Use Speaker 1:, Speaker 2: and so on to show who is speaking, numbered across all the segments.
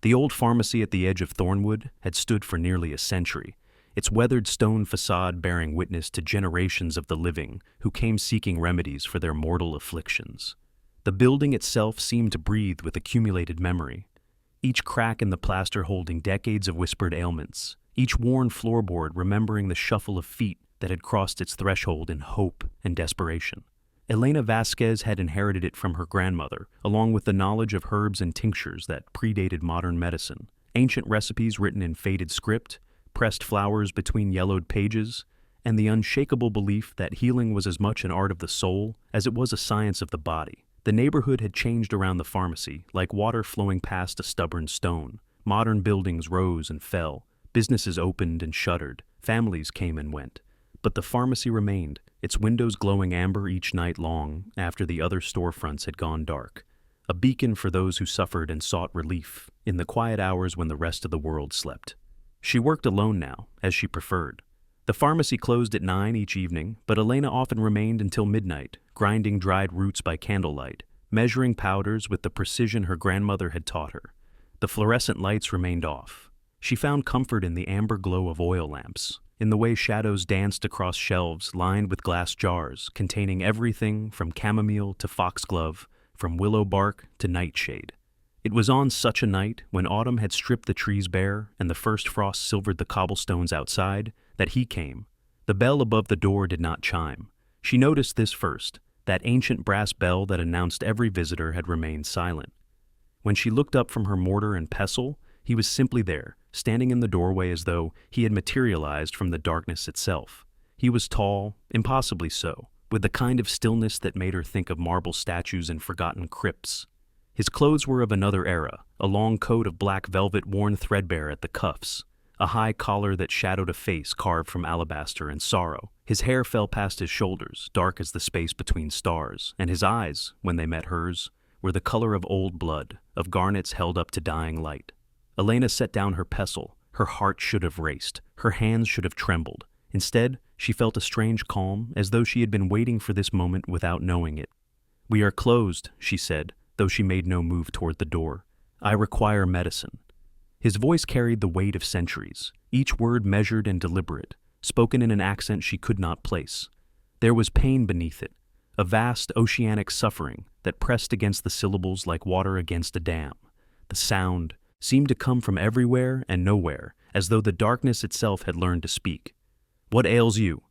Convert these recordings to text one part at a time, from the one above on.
Speaker 1: The old pharmacy at the edge of Thornwood had stood for nearly a century, its weathered stone facade bearing witness to generations of the living who came seeking remedies for their mortal afflictions. The building itself seemed to breathe with accumulated memory, each crack in the plaster holding decades of whispered ailments, each worn floorboard remembering the shuffle of feet that had crossed its threshold in hope and desperation. Elena Vasquez had inherited it from her grandmother, along with the knowledge of herbs and tinctures that predated modern medicine, ancient recipes written in faded script, pressed flowers between yellowed pages, and the unshakable belief that healing was as much an art of the soul as it was a science of the body. The neighborhood had changed around the pharmacy, like water flowing past a stubborn stone. Modern buildings rose and fell, businesses opened and shuttered, families came and went. But the pharmacy remained, its windows glowing amber each night long after the other storefronts had gone dark, a beacon for those who suffered and sought relief in the quiet hours when the rest of the world slept. She worked alone now, as she preferred. The pharmacy closed at 9 each evening, but Elena often remained until midnight, grinding dried roots by candlelight, measuring powders with the precision her grandmother had taught her. The fluorescent lights remained off. She found comfort in the amber glow of oil lamps, in the way shadows danced across shelves lined with glass jars containing everything from chamomile to foxglove, from willow bark to nightshade. It was on such a night, when autumn had stripped the trees bare and the first frost silvered the cobblestones outside, that he came. The bell above the door did not chime. She noticed this first, that ancient brass bell that announced every visitor had remained silent. When she looked up from her mortar and pestle, he was simply there, standing in the doorway as though he had materialized from the darkness itself. He was tall, impossibly so, with the kind of stillness that made her think of marble statues in forgotten crypts. His clothes were of another era, a long coat of black velvet worn threadbare at the cuffs, a high collar that shadowed a face carved from alabaster and sorrow. His hair fell past his shoulders, dark as the space between stars, and his eyes, when they met hers, were the color of old blood, of garnets held up to dying light. Elena set down her pestle. Her heart should have raced. Her hands should have trembled. Instead, she felt a strange calm, as though she had been waiting for this moment without knowing it. "We are closed," she said, though she made no move toward the door. "I require medicine." His voice carried the weight of centuries, each word measured and deliberate, spoken in an accent she could not place. There was pain beneath it, a vast oceanic suffering that pressed against the syllables like water against a dam. The sound seemed to come from everywhere and nowhere, as though the darkness itself had learned to speak. "What ails you?"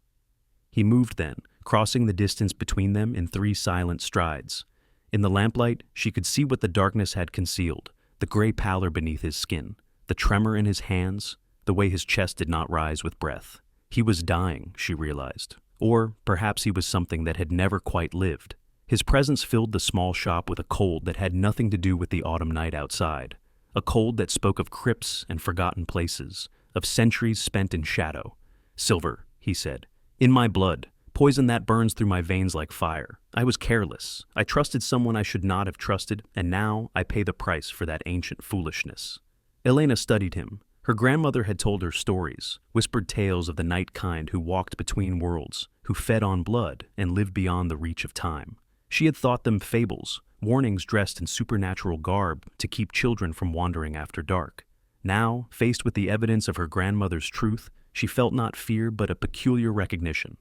Speaker 1: He moved then, crossing the distance between them in 3 silent strides. In the lamplight, she could see what the darkness had concealed, the gray pallor beneath his skin, the tremor in his hands, the way his chest did not rise with breath. He was dying, she realized. Or perhaps he was something that had never quite lived. His presence filled the small shop with a cold that had nothing to do with the autumn night outside. A cold that spoke of crypts and forgotten places, of centuries spent in shadow. "Silver," he said, "in my blood, poison that burns through my veins like fire. I was careless. I trusted someone I should not have trusted, and now I pay the price for that ancient foolishness." Elena studied him. Her grandmother had told her stories, whispered tales of the night kind who walked between worlds, who fed on blood and lived beyond the reach of time. She had thought them fables, warnings dressed in supernatural garb to keep children from wandering after dark. Now, faced with the evidence of her grandmother's truth, she felt not fear but a peculiar recognition.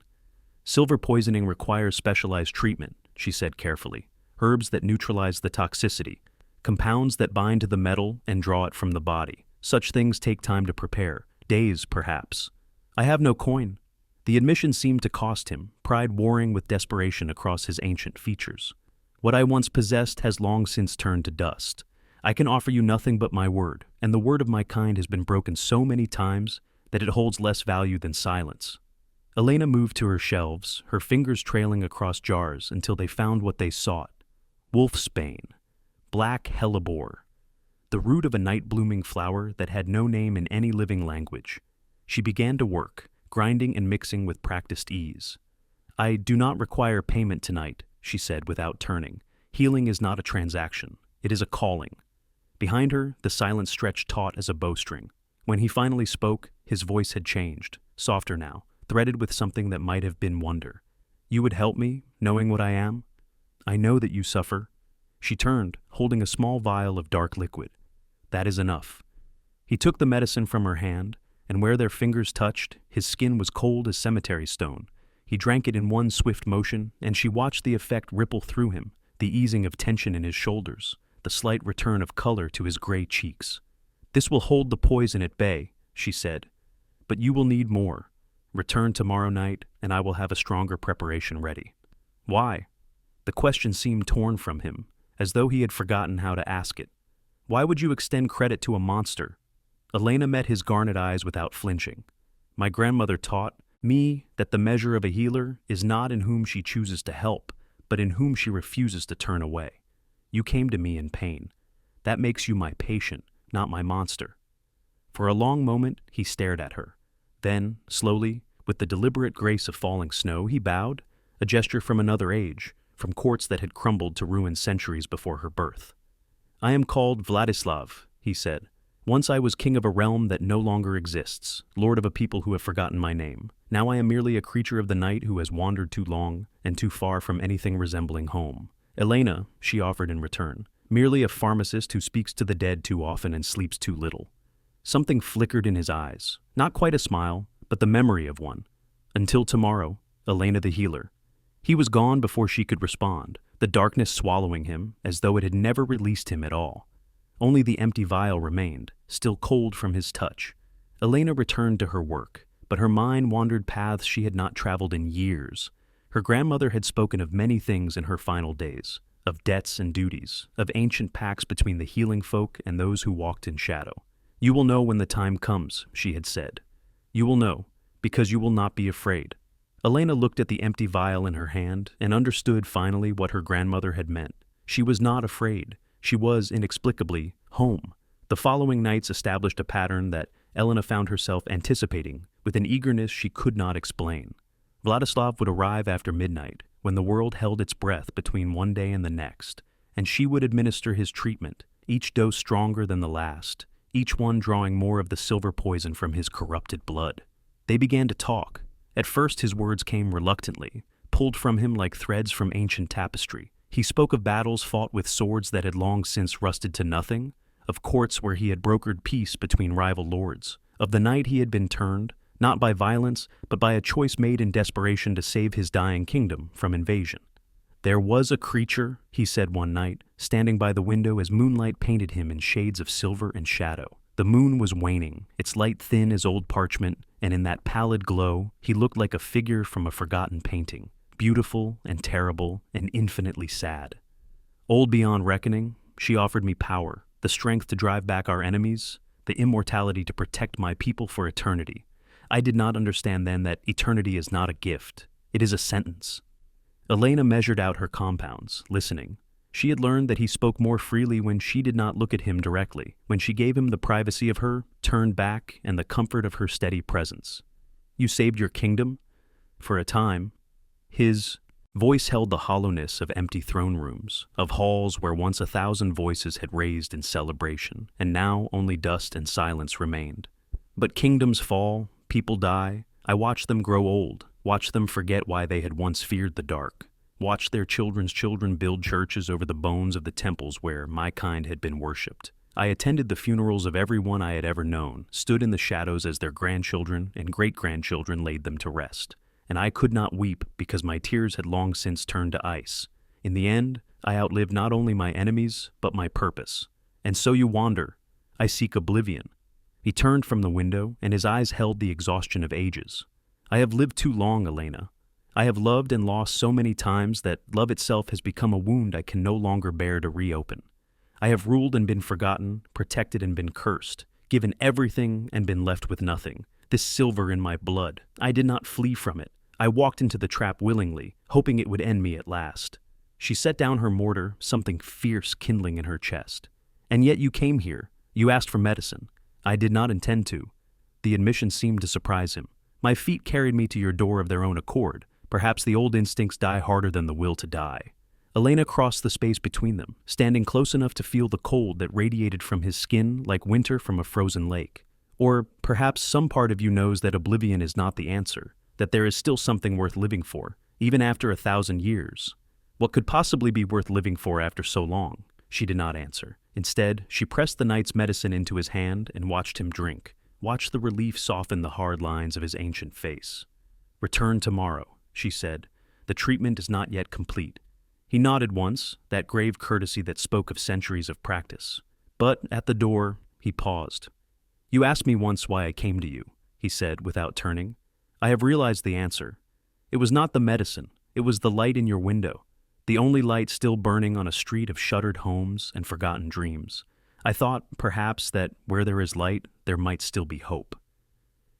Speaker 1: "Silver poisoning requires specialized treatment," she said carefully. "Herbs that neutralize the toxicity, compounds that bind to the metal and draw it from the body. Such things take time to prepare, days perhaps. I have no coin." The admission seemed to cost him, pride warring with desperation across his ancient features. "What I once possessed has long since turned to dust. I can offer you nothing but my word, and the word of my kind has been broken so many times that it holds less value than silence." Elena moved to her shelves, her fingers trailing across jars until they found what they sought. Wolfsbane, black hellebore, the root of a night-blooming flower that had no name in any living language. She began to work, grinding and mixing with practiced ease. "I do not require payment tonight," she said without turning. "Healing is not a transaction. It is a calling." Behind her, the silence stretched taut as a bowstring. When he finally spoke, his voice had changed, softer now, threaded with something that might have been wonder. "You would help me, knowing what I am? I know that you suffer." She turned, holding a small vial of dark liquid. That is enough." He took the medicine from her hand, and where their fingers touched, his skin was cold as cemetery stone. He drank it in one swift motion, and she watched the effect ripple through him, the easing of tension in his shoulders, the slight return of color to his gray cheeks. "This will hold the poison at bay," she said. "But you will need more. Return tomorrow night, and I will have a stronger preparation ready." "Why?" The question seemed torn from him, as though he had forgotten how to ask it. "Why would you extend credit to a monster?" Elena met his garnet eyes without flinching. "My grandmother taught me that the measure of a healer is not in whom she chooses to help, but in whom she refuses to turn away. You came to me in pain. That makes you my patient, not my monster." For a long moment, he stared at her. Then, slowly, with the deliberate grace of falling snow, he bowed, a gesture from another age, from courts that had crumbled to ruin centuries before her birth. "I am called Vladislav," he said. "Once I was king of a realm that no longer exists, lord of a people who have forgotten my name. Now I am merely a creature of the night who has wandered too long and too far from anything resembling home." "Elena," she offered in return, "merely a pharmacist who speaks to the dead too often and sleeps too little." Something flickered in his eyes, not quite a smile, but the memory of one. "Until tomorrow, Elena the healer." He was gone before she could respond, the darkness swallowing him as though it had never released him at all. Only the empty vial remained, still cold from his touch. Elena returned to her work, but her mind wandered paths she had not traveled in years. Her grandmother had spoken of many things in her final days, of debts and duties, of ancient pacts between the healing folk and those who walked in shadow. "You will know when the time comes," she had said. "You will know, because you will not be afraid." Elena looked at the empty vial in her hand and understood finally what her grandmother had meant. She was not afraid. She was, inexplicably, home. The following nights established a pattern that Elena found herself anticipating with an eagerness she could not explain. Vladislav would arrive after midnight, when the world held its breath between one day and the next, and she would administer his treatment, each dose stronger than the last, each one drawing more of the silver poison from his corrupted blood. They began to talk. At first his words came reluctantly, pulled from him like threads from ancient tapestry. He spoke of battles fought with swords that had long since rusted to nothing, of courts where he had brokered peace between rival lords, of the night he had been turned, not by violence, but by a choice made in desperation to save his dying kingdom from invasion. "There was a creature," he said one night, standing by the window as moonlight painted him in shades of silver and shadow. The moon was waning, its light thin as old parchment, and in that pallid glow, he looked like a figure from a forgotten painting, beautiful and terrible and infinitely sad. Old beyond reckoning, she offered me power, the strength to drive back our enemies, the immortality to protect my people for eternity. I did not understand then that eternity is not a gift, it is a sentence. Elena measured out her compounds, listening. She had learned that he spoke more freely when she did not look at him directly, when she gave him the privacy of her, turned back, and the comfort of her steady presence. "You saved your kingdom?" "For a time." His voice held the hollowness of empty throne rooms, of halls where once 1,000 voices had raised in celebration, and now only dust and silence remained. "But kingdoms fall, people die. I watched them grow old, watched them forget why they had once feared the dark. Watched their children's children build churches over the bones of the temples where my kind had been worshipped. I attended the funerals of everyone I had ever known, stood in the shadows as their grandchildren and great-grandchildren laid them to rest. And I could not weep because my tears had long since turned to ice. In the end, I outlived not only my enemies, but my purpose. And so you wander. I seek oblivion." He turned from the window, and his eyes held the exhaustion of ages. "I have lived too long, Elena. I have loved and lost so many times that love itself has become a wound I can no longer bear to reopen. I have ruled and been forgotten, protected and been cursed, given everything and been left with nothing. This silver in my blood, I did not flee from it. I walked into the trap willingly, hoping it would end me at last." She set down her mortar, something fierce kindling in her chest. "And yet you came here. You asked for medicine. I did not intend to." The admission seemed to surprise him. "My feet carried me to your door of their own accord. Perhaps the old instincts die harder than the will to die." Elena crossed the space between them, standing close enough to feel the cold that radiated from his skin like winter from a frozen lake. "Or perhaps some part of you knows that oblivion is not the answer, that there is still something worth living for, even after 1,000 years. What could possibly be worth living for after so long? She did not answer. Instead, she pressed the night's medicine into his hand and watched him drink, watched the relief soften the hard lines of his ancient face. "Return tomorrow," she said. "The treatment is not yet complete." He nodded once, that grave courtesy that spoke of centuries of practice. But at the door, he paused. "You asked me once why I came to you," he said without turning. "I have realized the answer. It was not the medicine, it was the light in your window, the only light still burning on a street of shuttered homes and forgotten dreams. I thought, perhaps, that where there is light, there might still be hope."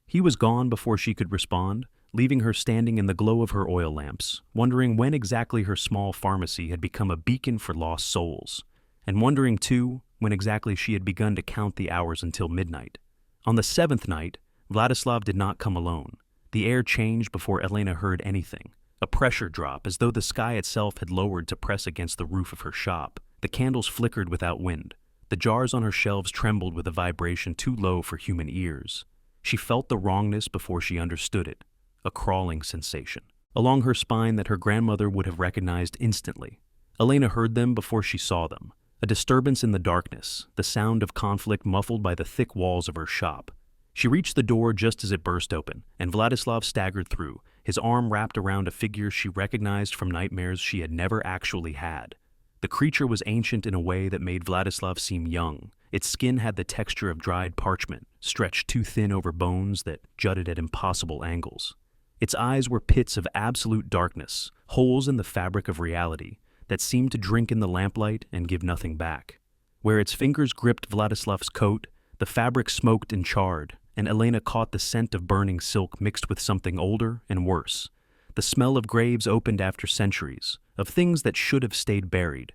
Speaker 1: He was gone before she could respond, leaving her standing in the glow of her oil lamps, wondering when exactly her small pharmacy had become a beacon for lost souls, and wondering, too, when exactly she had begun to count the hours until midnight. On the 7th night, Vladislav did not come alone. The air changed before Elena heard anything. A pressure drop, as though the sky itself had lowered to press against the roof of her shop. The candles flickered without wind. The jars on her shelves trembled with a vibration too low for human ears. She felt the wrongness before she understood it, a crawling sensation, along her spine that her grandmother would have recognized instantly. Elena heard them before she saw them. A disturbance in the darkness, the sound of conflict muffled by the thick walls of her shop. She reached the door just as it burst open, and Vladislav staggered through, his arm wrapped around a figure she recognized from nightmares she had never actually had. The creature was ancient in a way that made Vladislav seem young. Its skin had the texture of dried parchment, stretched too thin over bones that jutted at impossible angles. Its eyes were pits of absolute darkness, holes in the fabric of reality, that seemed to drink in the lamplight and give nothing back. Where its fingers gripped Vladislav's coat, the fabric smoked and charred, and Elena caught the scent of burning silk mixed with something older and worse. The smell of graves opened after centuries, of things that should have stayed buried.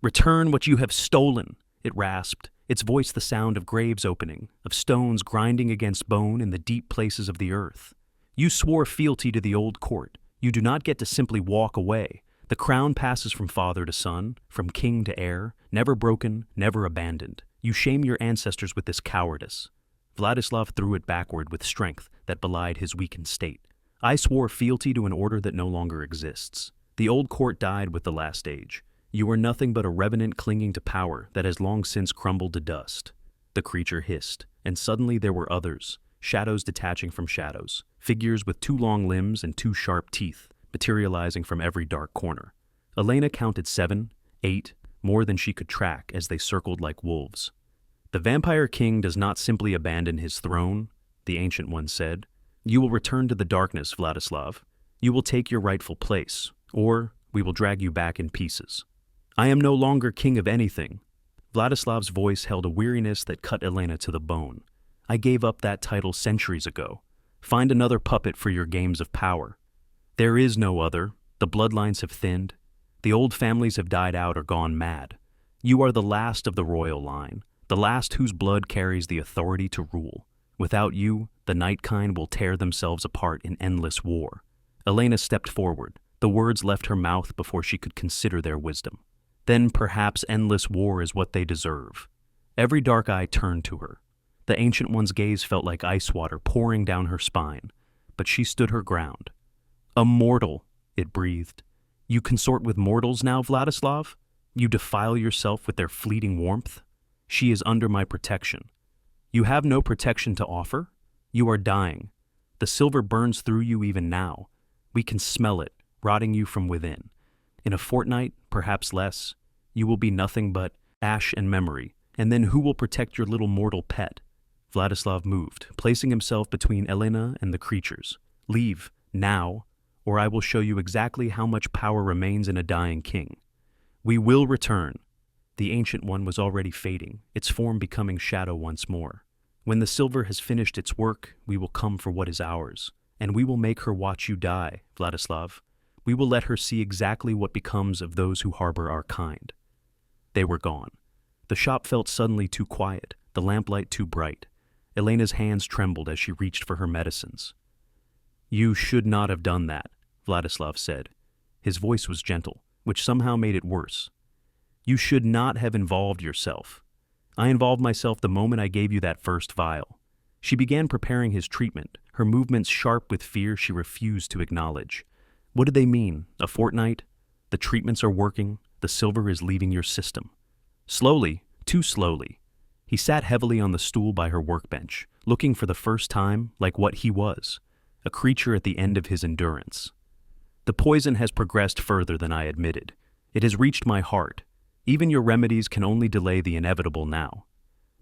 Speaker 1: "Return what you have stolen," it rasped, its voice the sound of graves opening, of stones grinding against bone in the deep places of the earth. "You swore fealty to the old court. You do not get to simply walk away. The crown passes from father to son, from king to heir, never broken, never abandoned. You shame your ancestors with this cowardice." Vladislav threw it backward with strength that belied his weakened state. "I swore fealty to an order that no longer exists. The old court died with the last age. You are nothing but a revenant clinging to power that has long since crumbled to dust." The creature hissed, and suddenly there were others, shadows detaching from shadows, figures with 2 long limbs and 2 sharp teeth, materializing from every dark corner. Elena counted 7, 8, more than she could track as they circled like wolves. "The vampire king does not simply abandon his throne," the ancient one said. "You will return to the darkness, Vladislav. You will take your rightful place, or we will drag you back in pieces." "I am no longer king of anything." Vladislav's voice held a weariness that cut Elena to the bone. "I gave up that title centuries ago. Find another puppet for your games of power." "There is no other. The bloodlines have thinned. The old families have died out or gone mad. You are the last of the royal line, the last whose blood carries the authority to rule. Without you, the night kind will tear themselves apart in endless war." Elena stepped forward. The words left her mouth before she could consider their wisdom. "Then perhaps endless war is what they deserve." Every dark eye turned to her. The Ancient One's gaze felt like ice water pouring down her spine, but she stood her ground. "A mortal," it breathed. "You consort with mortals now, Vladislav? You defile yourself with their fleeting warmth? She is under my protection." "You have no protection to offer? You are dying. The silver burns through you even now. We can smell it, rotting you from within. In a fortnight, perhaps less, you will be nothing but ash and memory, and then who will protect your little mortal pet?" Vladislav moved, placing himself between Elena and the creatures. "Leave, now, or I will show you exactly how much power remains in a dying king. We will return." The Ancient One was already fading, its form becoming shadow once more. "When the silver has finished its work, we will come for what is ours, and we will make her watch you die, Vladislav. We will let her see exactly what becomes of those who harbor our kind." They were gone. The shop felt suddenly too quiet, the lamplight too bright. Elena's hands trembled as she reached for her medicines. "You should not have done that," Vladislav said. His voice was gentle, which somehow made it worse. "You should not have involved yourself. I involved myself the moment I gave you that first vial." She began preparing his treatment, her movements sharp with fear she refused to acknowledge. What did they mean? A fortnight? The treatments are working. The silver is leaving your system. Slowly, too slowly, he sat heavily on the stool by her workbench, looking for the first time like what he was, a creature at the end of his endurance. The poison has progressed further than I admitted. It has reached my heart. Even your remedies can only delay the inevitable now.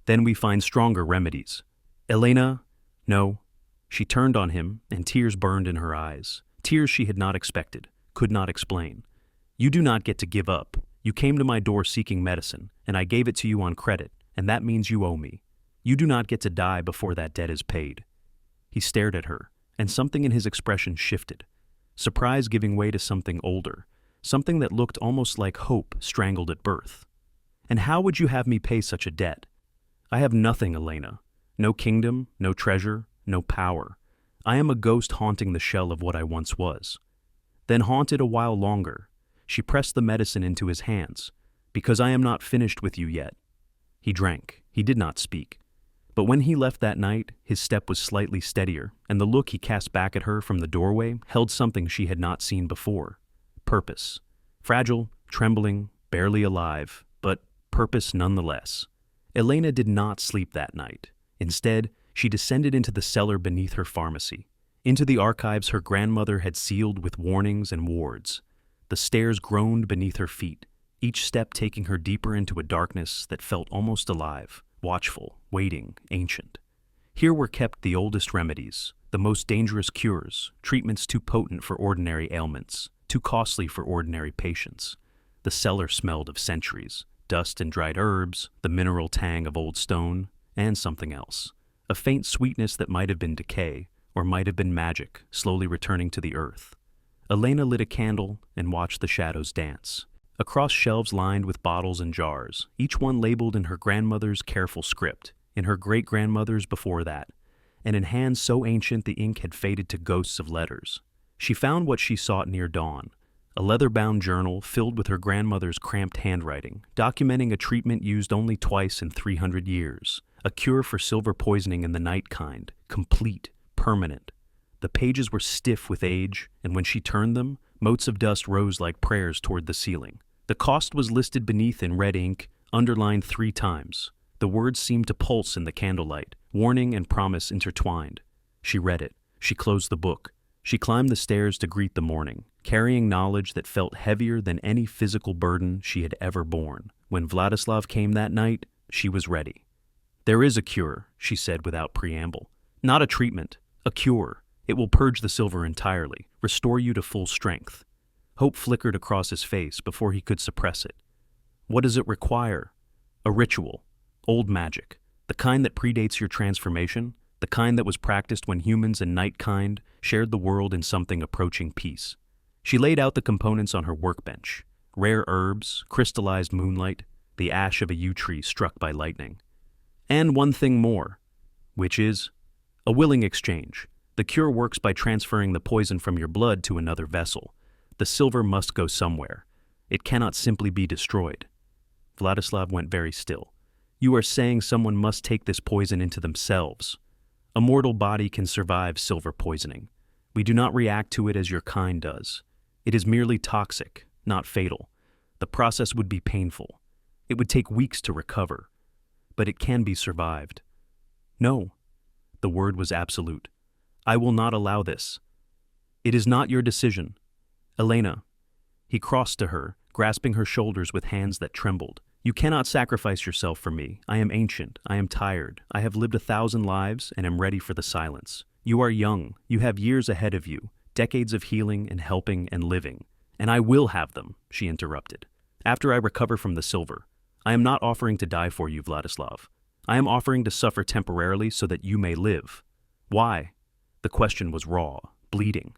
Speaker 1: Then we find stronger remedies. Elena, no. She turned on him, and tears burned in her eyes. Tears she had not expected, could not explain. You do not get to give up. You came to my door seeking medicine, and I gave it to you on credit, and that means you owe me. You do not get to die before that debt is paid. He stared at her, and something in his expression shifted. Surprise giving way to something older, something that looked almost like hope strangled at birth. And how would you have me pay such a debt? I have nothing, Elena. No kingdom, no treasure, no power. I am a ghost haunting the shell of what I once was. Then haunted a while longer, she pressed the medicine into his hands, because I am not finished with you yet. He drank. He did not speak. But when he left that night, his step was slightly steadier, and the look he cast back at her from the doorway held something she had not seen before. Purpose. Fragile, trembling, barely alive, but purpose nonetheless. Elena did not sleep that night. Instead, she descended into the cellar beneath her pharmacy, into the archives her grandmother had sealed with warnings and wards. The stairs groaned beneath her feet, each step taking her deeper into a darkness that felt almost alive, watchful, waiting, ancient. Here were kept the oldest remedies, the most dangerous cures, treatments too potent for ordinary ailments, too costly for ordinary patients. The cellar smelled of centuries, dust and dried herbs, the mineral tang of old stone, and something else. A faint sweetness that might have been decay, or might have been magic, slowly returning to the earth. Elena lit a candle and watched the shadows dance. Across shelves lined with bottles and jars, each one labeled in her grandmother's careful script, in her great-grandmother's before that, and in hands so ancient the ink had faded to ghosts of letters. She found what she sought near dawn, a leather-bound journal filled with her grandmother's cramped handwriting, documenting a treatment used only twice in 300 years, a cure for silver poisoning in the night kind, complete, permanent. The pages were stiff with age, and when she turned them, motes of dust rose like prayers toward the ceiling. The cost was listed beneath in red ink, underlined 3 times. The words seemed to pulse in the candlelight, warning and promise intertwined. She read it. She closed the book. She climbed the stairs to greet the morning, carrying knowledge that felt heavier than any physical burden she had ever borne. When Vladislav came that night, she was ready. There is a cure, she said without preamble. Not a treatment, a cure. It will purge the silver entirely, restore you to full strength. Hope flickered across his face before he could suppress it. What does it require? A ritual, old magic, the kind that predates your transformation, the kind that was practiced when humans and night-kind shared the world in something approaching peace. She laid out the components on her workbench: rare herbs, crystallized moonlight, the ash of a yew tree struck by lightning. And one thing more, which is a willing exchange. The cure works by transferring the poison from your blood to another vessel. The silver must go somewhere. It cannot simply be destroyed. Vladislav went very still. You are saying someone must take this poison into themselves. A mortal body can survive silver poisoning. We do not react to it as your kind does. It is merely toxic, not fatal. The process would be painful. It would take weeks to recover. But it can be survived. No. The word was absolute. I will not allow this. It is not your decision. Elena. He crossed to her, grasping her shoulders with hands that trembled. You cannot sacrifice yourself for me. I am ancient. I am tired. I have lived 1,000 lives and am ready for the silence. You are young. You have years ahead of you, decades of healing and helping and living. And I will have them, she interrupted. After I recover from the silver. I am not offering to die for you, Vladislav. I am offering to suffer temporarily so that you may live. Why? The question was raw, bleeding.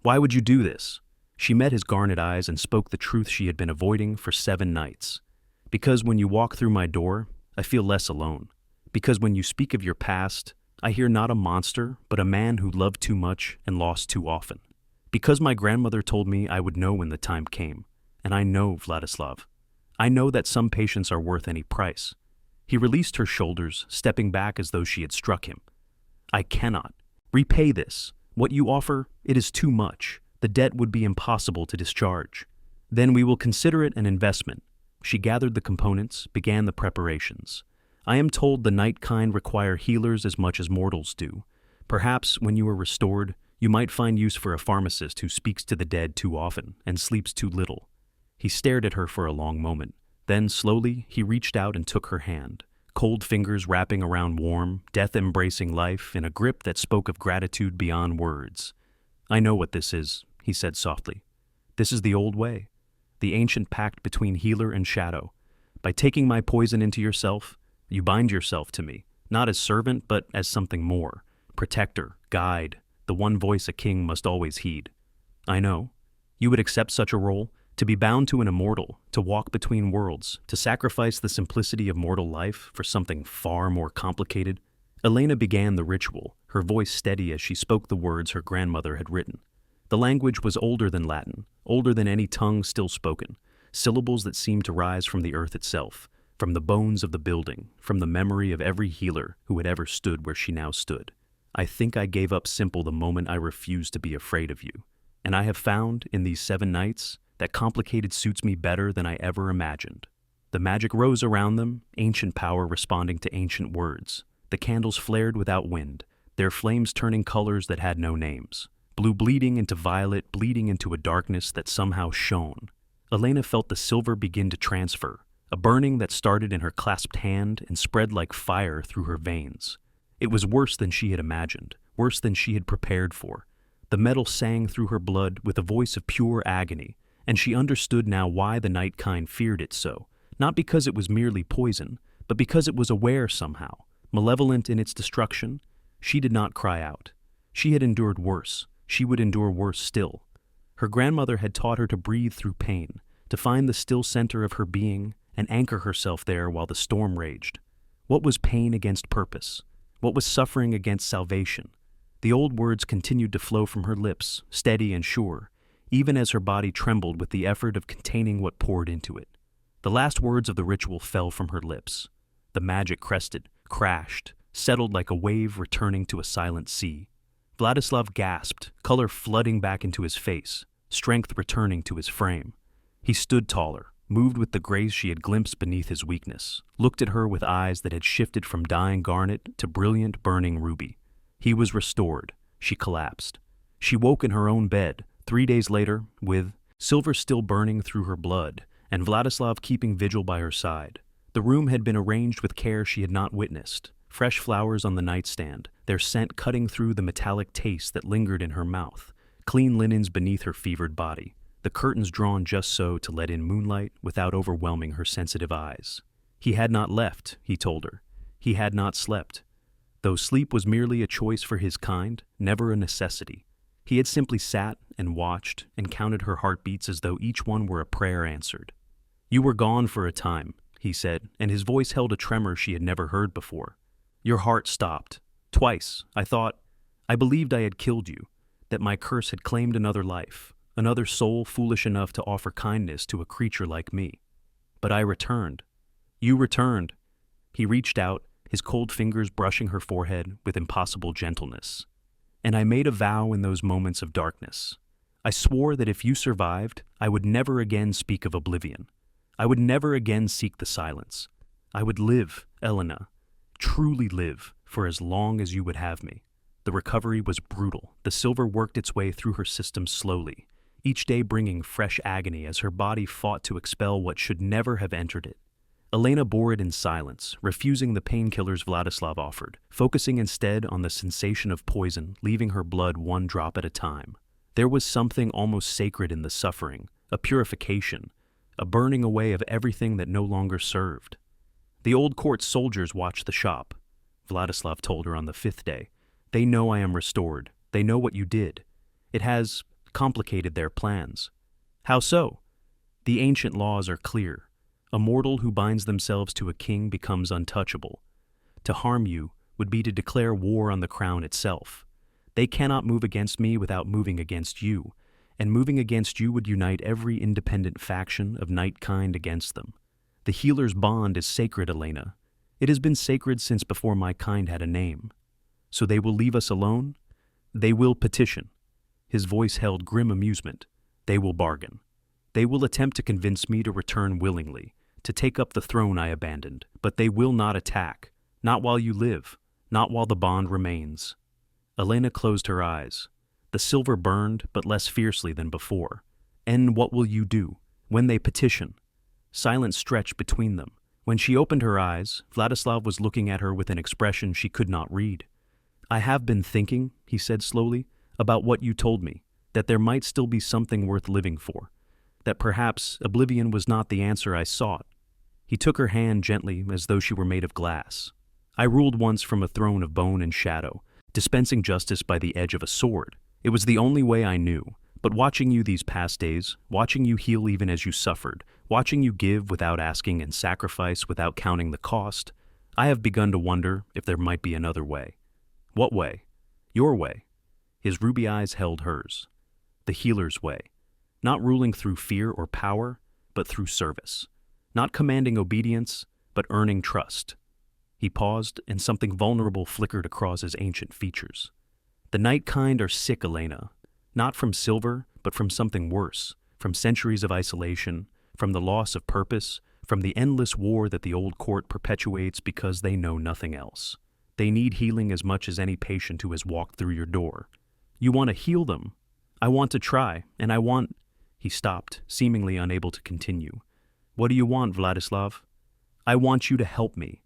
Speaker 1: Why would you do this? She met his garnet eyes and spoke the truth she had been avoiding for 7 nights. Because when you walk through my door, I feel less alone. Because when you speak of your past, I hear not a monster, but a man who loved too much and lost too often. Because my grandmother told me I would know when the time came. And I know, Vladislav. I know that some patients are worth any price. He released her shoulders, stepping back as though she had struck him. I cannot. Repay this. What you offer, it is too much. The debt would be impossible to discharge. Then we will consider it an investment. She gathered the components, began the preparations. I am told the night kind require healers as much as mortals do. Perhaps, when you are restored, you might find use for a pharmacist who speaks to the dead too often and sleeps too little. He stared at her for a long moment. Then, slowly, he reached out and took her hand, cold fingers wrapping around warm, death-embracing life in a grip that spoke of gratitude beyond words. "I know what this is," he said softly. "This is the old way, the ancient pact between healer and shadow. By taking my poison into yourself, you bind yourself to me, not as servant, but as something more, protector, guide, the one voice a king must always heed. I know. You would accept such a role, to be bound to an immortal, to walk between worlds, to sacrifice the simplicity of mortal life for something far more complicated." Elena began the ritual, her voice steady as she spoke the words her grandmother had written. The language was older than Latin, older than any tongue still spoken, syllables that seemed to rise from the earth itself, from the bones of the building, from the memory of every healer who had ever stood where she now stood. "I think I gave up simple the moment I refused to be afraid of you, and I have found, in these 7 nights, that complicated suits me better than I ever imagined." The magic rose around them, ancient power responding to ancient words. The candles flared without wind, their flames turning colors that had no names. Blue bleeding into violet, bleeding into a darkness that somehow shone. Elena felt the silver begin to transfer, a burning that started in her clasped hand and spread like fire through her veins. It was worse than she had imagined, worse than she had prepared for. The metal sang through her blood with a voice of pure agony, and she understood now why the night kind feared it so, not because it was merely poison, but because it was aware somehow, malevolent in its destruction. She did not cry out. She had endured worse. She would endure worse still. Her grandmother had taught her to breathe through pain, to find the still center of her being and anchor herself there while the storm raged. What was pain against purpose? What was suffering against salvation? The old words continued to flow from her lips, steady and sure, even as her body trembled with the effort of containing what poured into it. The last words of the ritual fell from her lips. The magic crested, crashed, settled like a wave returning to a silent sea. Vladislav gasped, color flooding back into his face, strength returning to his frame. He stood taller, moved with the grace she had glimpsed beneath his weakness, looked at her with eyes that had shifted from dying garnet to brilliant, burning ruby. He was restored. She collapsed. She woke in her own bed, 3 days later, with silver still burning through her blood, and Vladislav keeping vigil by her side. The room had been arranged with care she had not witnessed. Fresh flowers on the nightstand, their scent cutting through the metallic taste that lingered in her mouth. Clean linens beneath her fevered body. The curtains drawn just so to let in moonlight without overwhelming her sensitive eyes. He had not left, he told her. He had not slept. Though sleep was merely a choice for his kind, never a necessity. He had simply sat and watched and counted her heartbeats as though each one were a prayer answered. "You were gone for a time," he said, and his voice held a tremor she had never heard before. "Your heart stopped. Twice, I believed I had killed you, that my curse had claimed another life, another soul foolish enough to offer kindness to a creature like me. But I returned. You returned." He reached out, his cold fingers brushing her forehead with impossible gentleness. "And I made a vow in those moments of darkness. I swore that if you survived, I would never again speak of oblivion. I would never again seek the silence. I would live, Elena, truly live, for as long as you would have me." The recovery was brutal. The silver worked its way through her system slowly, each day bringing fresh agony as her body fought to expel what should never have entered it. Elena bore it in silence, refusing the painkillers Vladislav offered, focusing instead on the sensation of poison, leaving her blood one drop at a time. There was something almost sacred in the suffering, a purification, a burning away of everything that no longer served. "The old court soldiers watch the shop," Vladislav told her on the 5th day. "They know I am restored. They know what you did. It has complicated their plans." "How so?" "The ancient laws are clear. A mortal who binds themselves to a king becomes untouchable. To harm you would be to declare war on the crown itself. They cannot move against me without moving against you, and moving against you would unite every independent faction of night-kind against them. The healer's bond is sacred, Elena. It has been sacred since before my kind had a name. So they will leave us alone? They will petition." His voice held grim amusement. "They will bargain. They will attempt to convince me to return willingly, to take up the throne I abandoned, but they will not attack. Not while you live, not while the bond remains." Elena closed her eyes. The silver burned, but less fiercely than before. "And what will you do when they petition?" Silence stretched between them. When she opened her eyes, Vladislav was looking at her with an expression she could not read. "I have been thinking," he said slowly, "about what you told me, that there might still be something worth living for, that perhaps oblivion was not the answer I sought." He took her hand gently as though she were made of glass. "I ruled once from a throne of bone and shadow, dispensing justice by the edge of a sword. It was the only way I knew. But watching you these past days, watching you heal even as you suffered, watching you give without asking and sacrifice without counting the cost, I have begun to wonder if there might be another way." "What way?" "Your way." His ruby eyes held hers. "The healer's way. Not ruling through fear or power, but through service. Not commanding obedience, but earning trust." He paused, and something vulnerable flickered across his ancient features. "The night kind are sick, Elena. Not from silver, but from something worse, from centuries of isolation, from the loss of purpose, from the endless war that the old court perpetuates because they know nothing else. They need healing as much as any patient who has walked through your door. You want to heal them. I want to try, and I want—" He stopped, seemingly unable to continue. "What do you want, Vladislav?" "I want you to help me."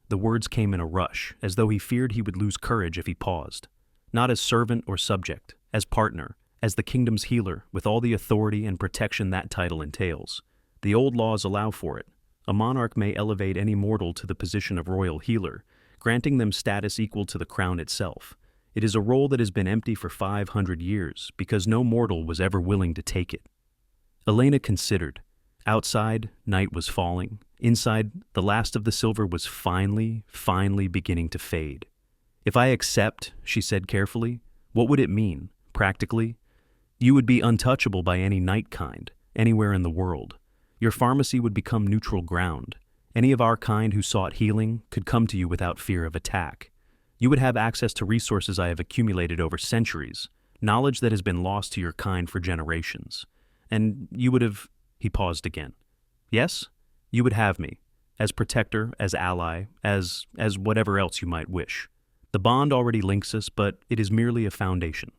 Speaker 1: The words came in a rush, as though he feared he would lose courage if he paused. Not as servant or subject, as partner, as the kingdom's healer, with all the authority and protection that title entails. The old laws allow for it. A monarch may elevate any mortal to the position of royal healer, granting them status equal to the crown itself. It is a role that has been empty for 500 years, because no mortal was ever willing to take it. Elena considered. Outside, night was falling. Inside, the last of the silver was finally beginning to fade. "If I accept," she said carefully, "what would it mean? Practically, you would be untouchable by any night kind, anywhere in the world. Your pharmacy would become neutral ground. Any of our kind who sought healing could come to you without fear of attack. You would have access to resources I have accumulated over centuries, knowledge that has been lost to your kind for generations. And you would have—" He paused again. "Yes? You would have me, as protector, as ally, as whatever else you might wish. The bond already links us, but it is merely a foundation.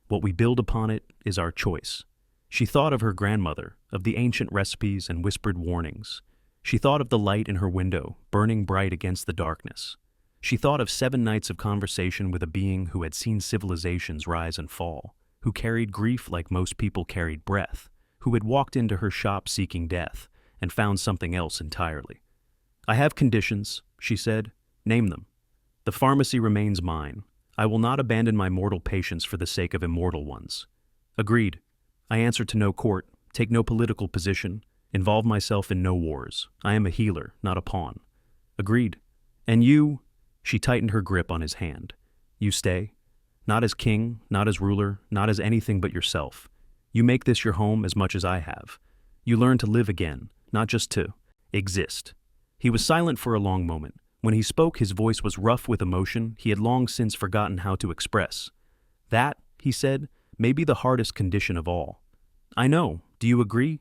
Speaker 1: What we build upon it is our choice." She thought of her grandmother, of the ancient recipes and whispered warnings. She thought of the light in her window, burning bright against the darkness. She thought of 7 nights of conversation with a being who had seen civilizations rise and fall, who carried grief like most people carried breath, who had walked into her shop seeking death and found something else entirely. "I have conditions," she said. "Name them." "The pharmacy remains mine. I will not abandon my mortal patients for the sake of immortal ones." "Agreed. I answer to no court, take no political position, involve myself in no wars. I am a healer, not a pawn." "Agreed. And you—" She tightened her grip on his hand. "You stay. Not as king, not as ruler, not as anything but yourself. You make this your home as much as I have. You learn to live again, not just to exist." He was silent for a long moment. When he spoke, his voice was rough with emotion he had long since forgotten how to express. "That," he said, "may be the hardest condition of all." "I know. Do you agree?"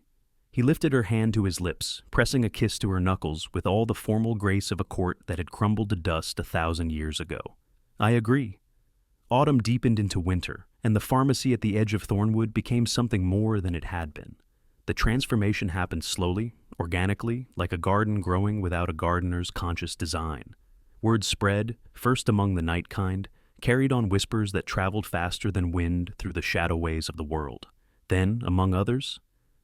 Speaker 1: He lifted her hand to his lips, pressing a kiss to her knuckles with all the formal grace of a court that had crumbled to dust 1,000 years ago. "I agree." Autumn deepened into winter, and the pharmacy at the edge of Thornwood became something more than it had been. The transformation happened slowly, organically, like a garden growing without a gardener's conscious design. Word spread, first among the night kind, carried on whispers that traveled faster than wind through the shadow ways of the world. Then, among others,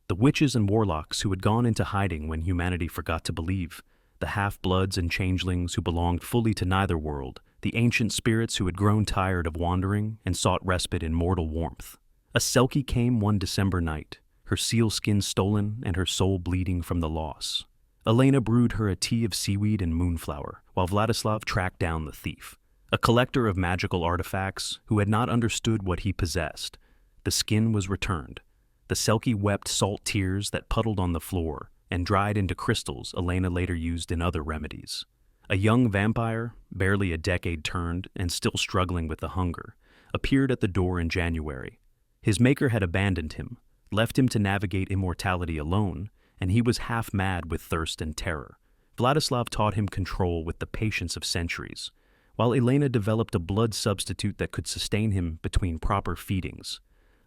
Speaker 1: the witches and warlocks who had gone into hiding when humanity forgot to believe, the half-bloods and changelings who belonged fully to neither world, the ancient spirits who had grown tired of wandering and sought respite in mortal warmth. A Selkie came one December night, her sealskin stolen and her soul bleeding from the loss. Elena brewed her a tea of seaweed and moonflower, while Vladislav tracked down the thief, a collector of magical artifacts who had not understood what he possessed. The skin was returned. The Selkie wept salt tears that puddled on the floor and dried into crystals Elena later used in other remedies. A young vampire, barely a decade turned and still struggling with the hunger, appeared at the door in January. His maker had abandoned him, left him to navigate immortality alone, and he was half mad with thirst and terror. Vladislav taught him control with the patience of centuries, while Elena developed a blood substitute that could sustain him between proper feedings,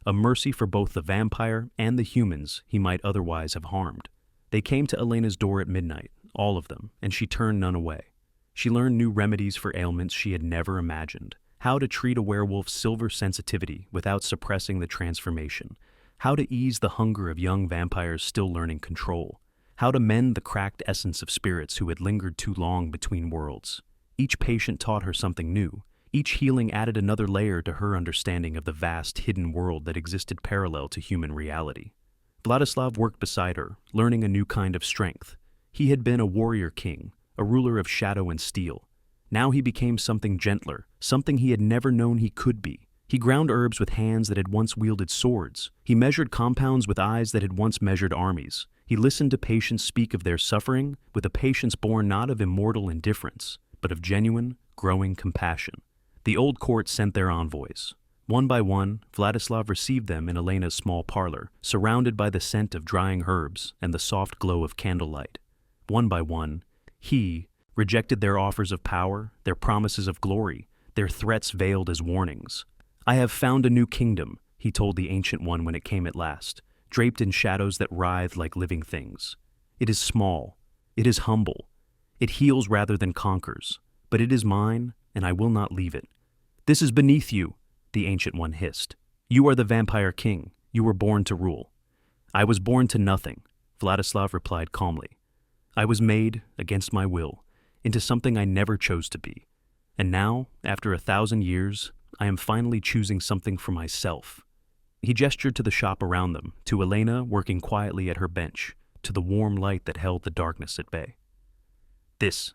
Speaker 1: a mercy for both the vampire and the humans he might otherwise have harmed. They came to Elena's door at midnight, all of them, and she turned none away. She learned new remedies for ailments she had never imagined, how to treat a werewolf's silver sensitivity without suppressing the transformation, how to ease the hunger of young vampires still learning control, how to mend the cracked essence of spirits who had lingered too long between worlds. Each patient taught her something new. Each healing added another layer to her understanding of the vast hidden world that existed parallel to human reality. Vladislav worked beside her, learning a new kind of strength. He had been a warrior king, a ruler of shadow and steel. Now he became something gentler, something he had never known he could be. He ground herbs with hands that had once wielded swords. He measured compounds with eyes that had once measured armies. He listened to patients speak of their suffering with a patience born not of immortal indifference, but of genuine, growing compassion. The old court sent their envoys. One by one, Vladislav received them in Elena's small parlor, surrounded by the scent of drying herbs and the soft glow of candlelight. One by one, he rejected their offers of power, their promises of glory, their threats veiled as warnings. "I have found a new kingdom," he told the Ancient One when it came at last, draped in shadows that writhed like living things. "It is small. It is humble. It heals rather than conquers. But it is mine, and I will not leave it." "This is beneath you," the Ancient One hissed. "You are the vampire king. You were born to rule." "I was born to nothing," Vladislav replied calmly. "I was made, against my will, into something I never chose to be. And now, after 1,000 years, I am finally choosing something for myself." He gestured to the shop around them, to Elena working quietly at her bench, to the warm light that held the darkness at bay. This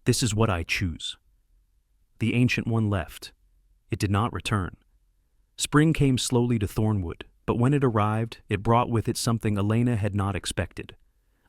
Speaker 1: is what I choose." The Ancient One left. It did not return. Spring came slowly to Thornwood, but when it arrived, it brought with it something Elena had not expected.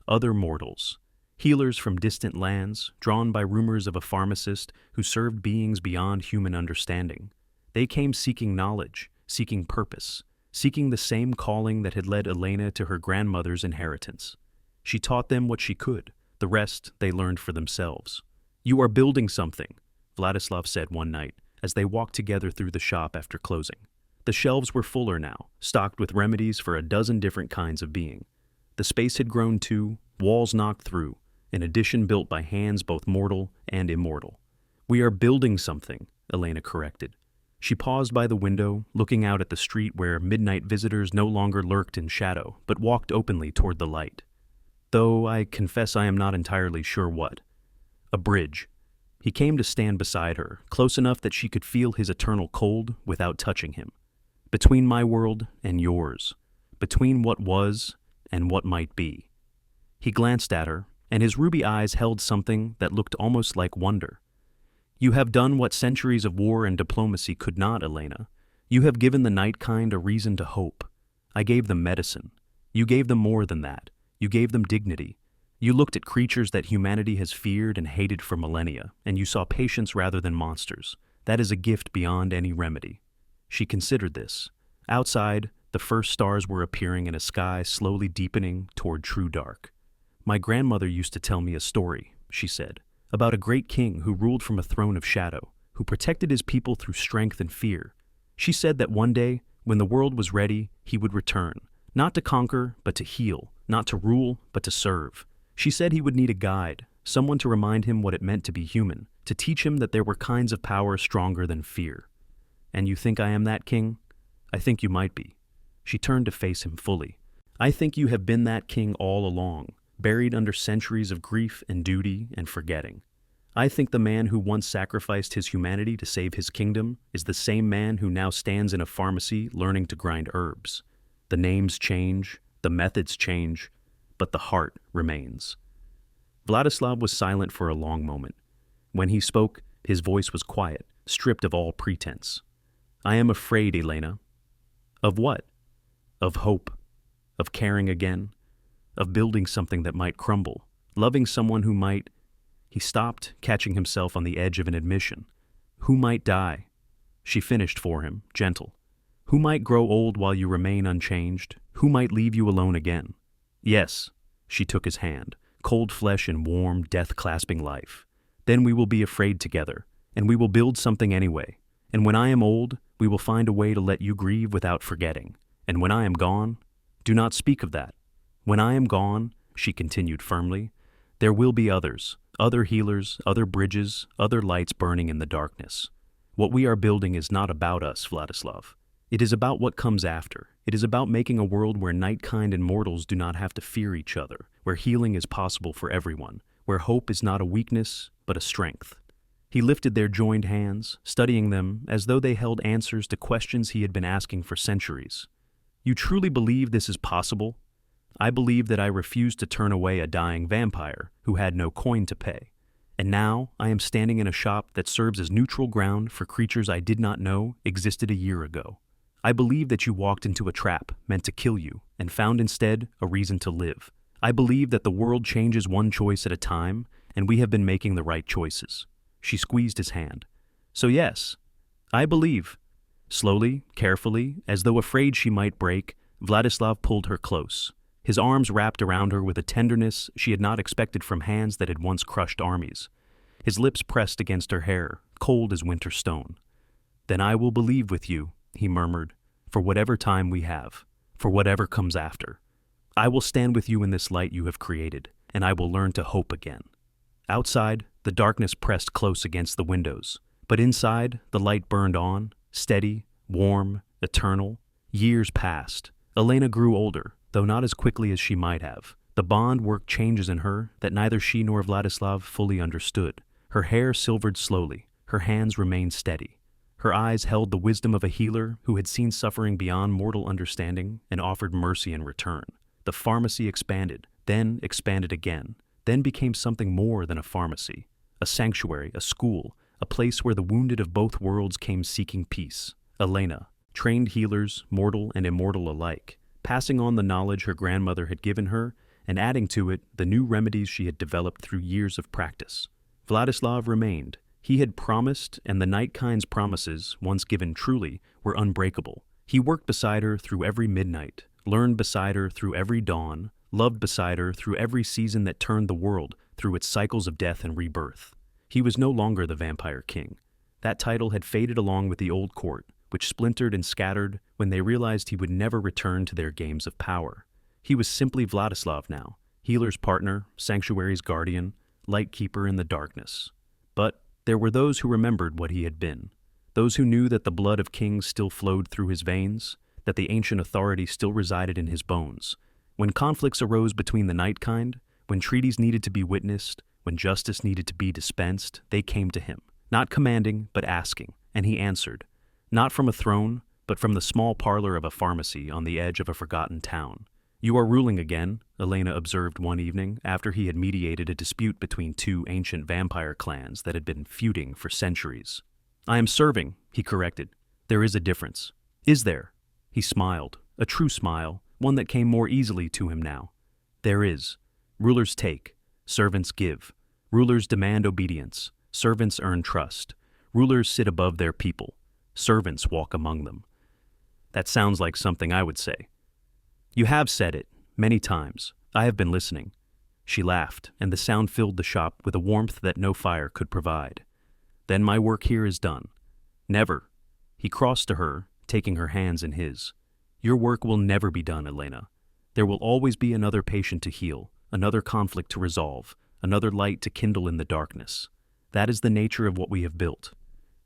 Speaker 1: Other mortals, healers from distant lands, drawn by rumors of a pharmacist who served beings beyond human understanding. They came seeking knowledge, seeking purpose, seeking the same calling that had led Elena to her grandmother's inheritance. She taught them what she could. The rest they learned for themselves. "You are building something," Vladislav said one night, as they walked together through the shop after closing. The shelves were fuller now, stocked with remedies for a dozen different kinds of being. The space had grown too, walls knocked through, an addition built by hands both mortal and immortal. "We are building something," Elena corrected. She paused by the window, looking out at the street where midnight visitors no longer lurked in shadow, but walked openly toward the light. "Though I confess I am not entirely sure what." "A bridge." He came to stand beside her, close enough that she could feel his eternal cold without touching him. "Between my world and yours. Between what was and what might be." He glanced at her, and his ruby eyes held something that looked almost like wonder. "You have done what centuries of war and diplomacy could not, Elena. You have given the night kind a reason to hope. I gave them medicine. You gave them more than that. You gave them dignity. You looked at creatures that humanity has feared and hated for millennia, and you saw patients rather than monsters. That is a gift beyond any remedy." She considered this. Outside, the first stars were appearing in a sky slowly deepening toward true dark. "My grandmother used to tell me a story," she said, "about a great king who ruled from a throne of shadow, who protected his people through strength and fear. She said that one day, when the world was ready, he would return, not to conquer, but to heal, not to rule, but to serve. She said he would need a guide, someone to remind him what it meant to be human, to teach him that there were kinds of power stronger than fear. And you think I am that king? I think you might be." She turned to face him fully. "I think you have been that king all along, buried under centuries of grief and duty and forgetting. I think the man who once sacrificed his humanity to save his kingdom is the same man who now stands in a pharmacy learning to grind herbs. The names change, the methods change, but the heart remains." Vladislav was silent for a long moment. When he spoke, his voice was quiet, stripped of all pretense. "I am afraid, Elena." "Of what?" "Of hope. Of caring again. Of building something that might crumble. Loving someone who might—" He stopped, catching himself on the edge of an admission. "Who might die?" She finished for him, gentle. "Who might grow old while you remain unchanged? Who might leave you alone again?" Yes, she took his hand, cold flesh and warm, death-clasping life. Then we will be afraid together, and we will build something anyway. And when I am old, we will find a way to let you grieve without forgetting. And when I am gone, do not speak of that. When I am gone, she continued firmly, there will be others, other healers, other bridges, other lights burning in the darkness. What we are building is not about us, Vladislav. It is about what comes after. It is about making a world where nightkind and mortals do not have to fear each other, where healing is possible for everyone, where hope is not a weakness, but a strength. He lifted their joined hands, studying them as though they held answers to questions he had been asking for centuries. You truly believe this is possible? I believe that I refused to turn away a dying vampire who had no coin to pay. And now I am standing in a shop that serves as neutral ground for creatures I did not know existed a year ago. I believe that you walked into a trap meant to kill you and found instead a reason to live. I believe that the world changes one choice at a time, and we have been making the right choices. She squeezed his hand. So yes, I believe. Slowly, carefully, as though afraid she might break, Vladislav pulled her close. His arms wrapped around her with a tenderness she had not expected from hands that had once crushed armies. His lips pressed against her hair, cold as winter stone. Then I will believe with you, he murmured, for whatever time we have, for whatever comes after. I will stand with you in this light you have created, and I will learn to hope again. Outside, the darkness pressed close against the windows, but inside, the light burned on, steady, warm, eternal. Years passed. Elena grew older, though not as quickly as she might have. The bond worked changes in her that neither she nor Vladislav fully understood. Her hair silvered slowly, her hands remained steady. Her eyes held the wisdom of a healer who had seen suffering beyond mortal understanding and offered mercy in return. The pharmacy expanded, then expanded again, then became something more than a pharmacy. A sanctuary, a school, a place where the wounded of both worlds came seeking peace. Elena, trained healers, mortal and immortal alike, passing on the knowledge her grandmother had given her and adding to it the new remedies she had developed through years of practice. Vladislav remained. He had promised, and the nightkind's promises, once given truly, were unbreakable. He worked beside her through every midnight, learned beside her through every dawn, loved beside her through every season that turned the world through its cycles of death and rebirth. He was no longer the Vampire King. That title had faded along with the old court, which splintered and scattered when they realized he would never return to their games of power. He was simply Vladislav now, healer's partner, sanctuary's guardian, light keeper in the darkness. But there were those who remembered what he had been, those who knew that the blood of kings still flowed through his veins, that the ancient authority still resided in his bones. When conflicts arose between the nightkind, when treaties needed to be witnessed, when justice needed to be dispensed, they came to him, not commanding, but asking, and he answered, not from a throne, but from the small parlor of a pharmacy on the edge of a forgotten town. You are ruling again, Elena observed one evening after he had mediated a dispute between two ancient vampire clans that had been feuding for centuries. I am serving, he corrected. There is a difference. Is there? He smiled, a true smile, one that came more easily to him now. There is. Rulers take, servants give. Rulers demand obedience, servants earn trust. Rulers sit above their people, servants walk among them. That sounds like something I would say. You have said it, many times. I have been listening. She laughed, and the sound filled the shop with a warmth that no fire could provide. Then my work here is done. Never. He crossed to her, taking her hands in his. Your work will never be done, Elena. There will always be another patient to heal, another conflict to resolve, another light to kindle in the darkness. That is the nature of what we have built.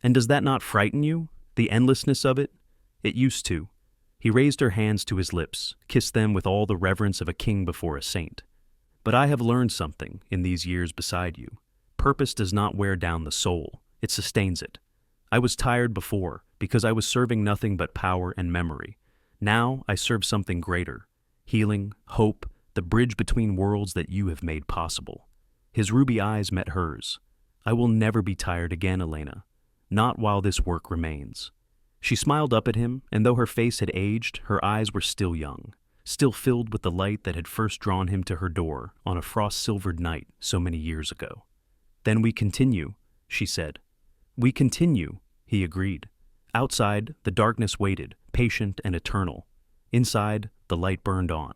Speaker 1: And does that not frighten you? The endlessness of it? It used to. He raised her hands to his lips, kissed them with all the reverence of a king before a saint. But I have learned something in these years beside you. Purpose does not wear down the soul, it sustains it. I was tired before, because I was serving nothing but power and memory. Now I serve something greater, healing, hope, the bridge between worlds that you have made possible. His ruby eyes met hers. I will never be tired again, Elena. Not while this work remains. She smiled up at him, and though her face had aged, her eyes were still young, still filled with the light that had first drawn him to her door on a frost-silvered night so many years ago. Then we continue, she said. We continue, he agreed. Outside, the darkness waited, patient and eternal. Inside, the light burned on.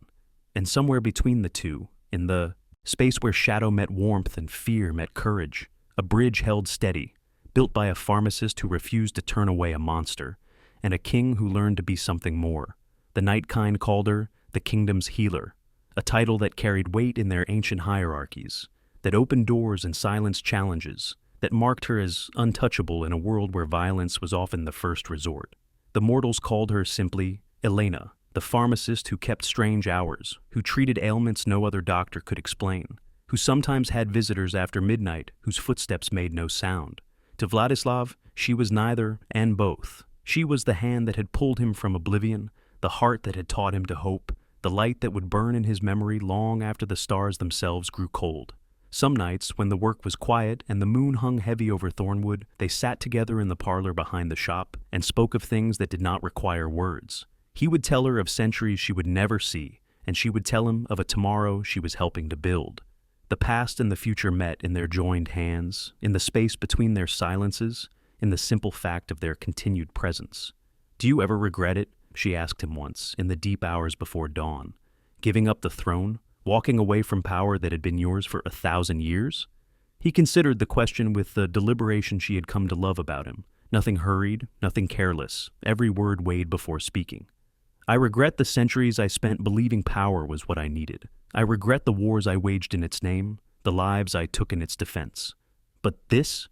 Speaker 1: And somewhere between the two, in the space where shadow met warmth and fear met courage, a bridge held steady, built by a pharmacist who refused to turn away a monster, and a king who learned to be something more. The night kind called her the kingdom's healer, a title that carried weight in their ancient hierarchies, that opened doors and silenced challenges, that marked her as untouchable in a world where violence was often the first resort. The mortals called her simply Elena, the pharmacist who kept strange hours, who treated ailments no other doctor could explain, who sometimes had visitors after midnight whose footsteps made no sound. To Vladislav, she was neither and both. She was the hand that had pulled him from oblivion, the heart that had taught him to hope, the light that would burn in his memory long after the stars themselves grew cold. Some nights, when the work was quiet and the moon hung heavy over Thornwood, they sat together in the parlor behind the shop and spoke of things that did not require words. He would tell her of centuries she would never see, and she would tell him of a tomorrow she was helping to build. The past and the future met in their joined hands, in the space between their silences, in the simple fact of their continued presence. "Do you ever regret it?" she asked him once, in the deep hours before dawn. "Giving up the throne? Walking away from power that had been yours for 1,000 years?" He considered the question with the deliberation she had come to love about him. Nothing hurried, nothing careless, every word weighed before speaking. "I regret the centuries I spent believing power was what I needed. I regret the wars I waged in its name, the lives I took in its defense. But this?"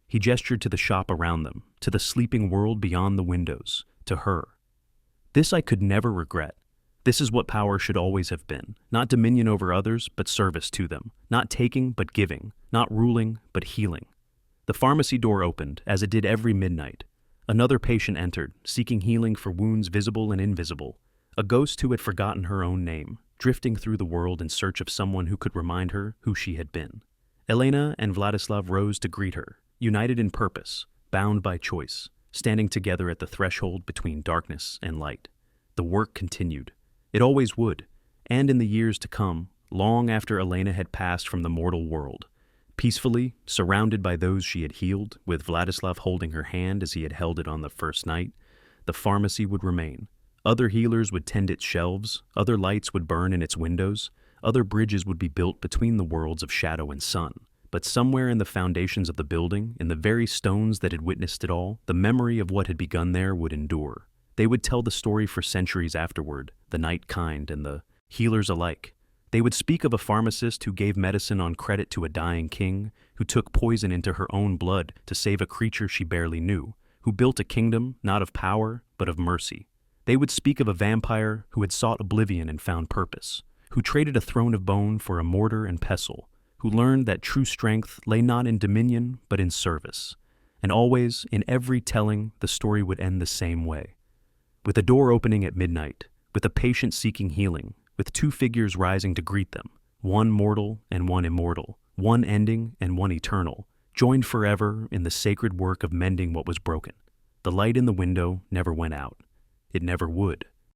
Speaker 1: He gestured to the shop around them, to the sleeping world beyond the windows, to her. "This I could never regret. This is what power should always have been. Not dominion over others, but service to them. Not taking, but giving. Not ruling, but healing." The pharmacy door opened, as it did every midnight. Another patient entered, seeking healing for wounds visible and invisible. A ghost who had forgotten her own name, drifting through the world in search of someone who could remind her who she had been. Elena and Vladislav rose to greet her, united in purpose, bound by choice, standing together at the threshold between darkness and light. The work continued. It always would, and in the years to come, long after Elena had passed from the mortal world. Peacefully, surrounded by those she had healed, with Vladislav holding her hand as he had held it on the first night, the pharmacy would remain. Other healers would tend its shelves, other lights would burn in its windows, other bridges would be built between the worlds of shadow and sun. But somewhere in the foundations of the building, in the very stones that had witnessed it all, the memory of what had begun there would endure. They would tell the story for centuries afterward, the night kind and the healers alike. They would speak of a pharmacist who gave medicine on credit to a dying king, who took poison into her own blood to save a creature she barely knew, who built a kingdom not of power, but of mercy. They would speak of a vampire who had sought oblivion and found purpose, who traded a throne of bone for a mortar and pestle, who learned that true strength lay not in dominion, but in service. And always, in every telling, the story would end the same way. With a door opening at midnight, with a patient seeking healing, with two figures rising to greet them, one mortal and one immortal, one ending and one eternal, joined forever in the sacred work of mending what was broken. The light in the window never went out. It never would.